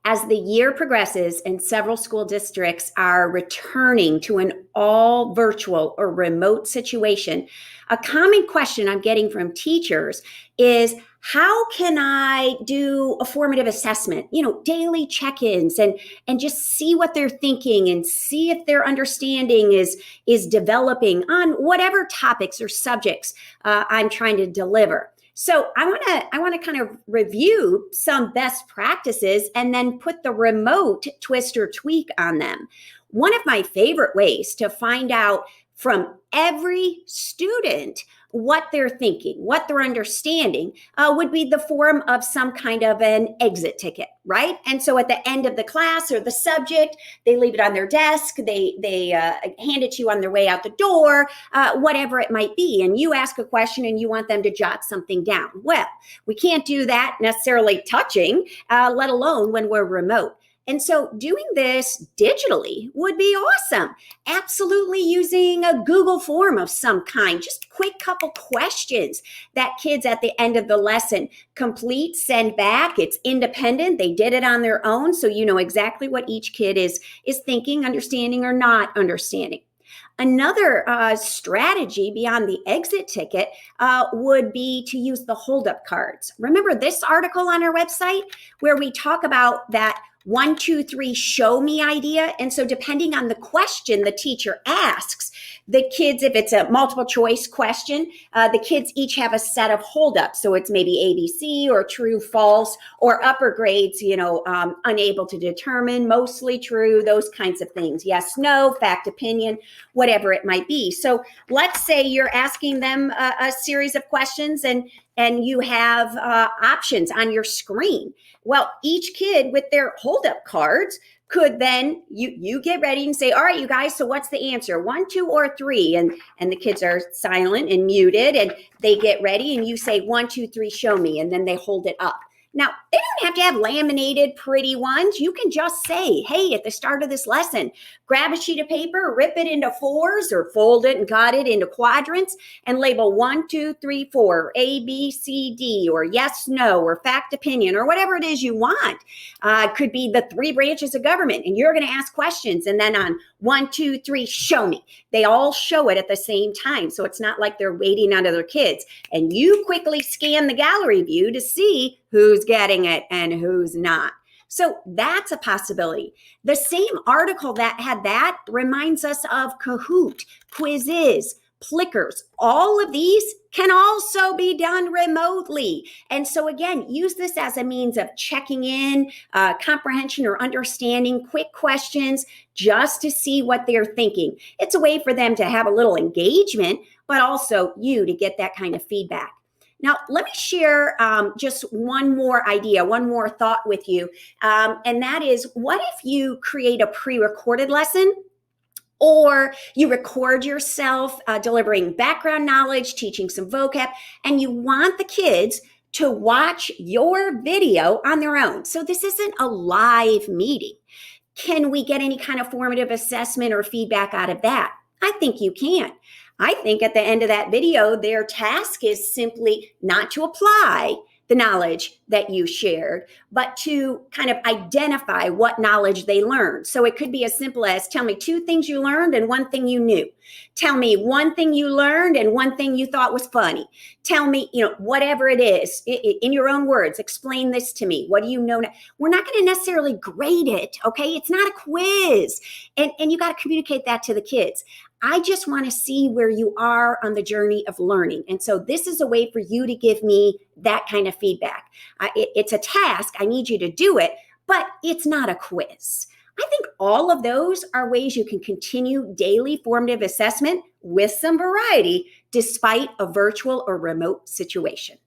As the year progresses and several school districts are returning to an all virtual or remote situation, a common question I'm getting from teachers is, how can I do a formative assessment, daily check-ins and just see what they're thinking and see if their understanding is developing on whatever topics or subjects I'm trying to deliver. So I want to kind of review some best practices and then put the remote twist or tweak on them. One of my favorite ways to find out from every student what they're thinking, what they're understanding, would be the form of some kind of an exit ticket, right? And so at the end of the class or the subject, they leave it on their desk, they hand it to you on their way out the door, whatever it might be. And you ask a question and you want them to jot something down. Well, we can't do that necessarily touching, let alone when we're remote. And so doing this digitally would be awesome. Absolutely using a Google form of some kind, just quick couple questions that kids at the end of the lesson complete, send back. It's independent. They did it on their own. So you know exactly what each kid is thinking, understanding, or not understanding. Another strategy beyond the exit ticket would be to use the hold-up cards. Remember this article on our website where we talk about that 1, 2, 3, show me idea. And so depending on the question the teacher asks, the kids, if it's a multiple choice question, the kids each have a set of holdups. So it's maybe ABC or true, false, or upper grades, unable to determine, mostly true, those kinds of things. Yes, no, fact, opinion, whatever it might be. So let's say you're asking them a series of questions and you have options on your screen. Well, each kid with their hold-up cards could then, you get ready and say, all right, you guys, so what's the answer? 1, 2, or 3? And the kids are silent and muted and they get ready and you say, 1, 2, 3, show me. And then they hold it up. Now, they don't have to have laminated pretty ones. You can just say, hey, at the start of this lesson, grab a sheet of paper, rip it into 4s or fold it and cut it into quadrants and label 1, 2, 3, 4, A, B, C, D, or yes, no, or fact, opinion, or whatever it is you want. Could be the 3 branches of government and you're going to ask questions. And then on 1, 2, 3, show me. They all show it at the same time. So it's not like they're waiting on other kids. And you quickly scan the gallery view to see who's getting it and who's not. So that's a possibility. The same article that had that reminds us of Kahoot, Quizzes, Plickers. All of these can also be done remotely. And so again, use this as a means of checking in, comprehension or understanding, quick questions, just to see what they're thinking. It's a way for them to have a little engagement, but also you to get that kind of feedback. Now, let me share just one more idea, one more thought with you. And that is, what if you create a pre-recorded lesson? Or you record yourself delivering background knowledge, teaching some vocab, and you want the kids to watch your video on their own. So this isn't a live meeting. Can we get any kind of formative assessment or feedback out of that? I think you can. I think at the end of that video, their task is simply not to apply the knowledge that you shared, but to kind of identify what knowledge they learned. So it could be as simple as, tell me 2 things you learned and 1 thing you knew. Tell me 1 thing you learned and 1 thing you thought was funny. Tell me, whatever it is, in your own words, explain this to me. What do you know now? We're not going to necessarily grade it, okay? It's not a quiz. And you got to communicate that to the kids. I just want to see where you are on the journey of learning. And so this is a way for you to give me that kind of feedback. It's a task. I need you to do it, but it's not a quiz. I think all of those are ways you can continue daily formative assessment with some variety despite a virtual or remote situation.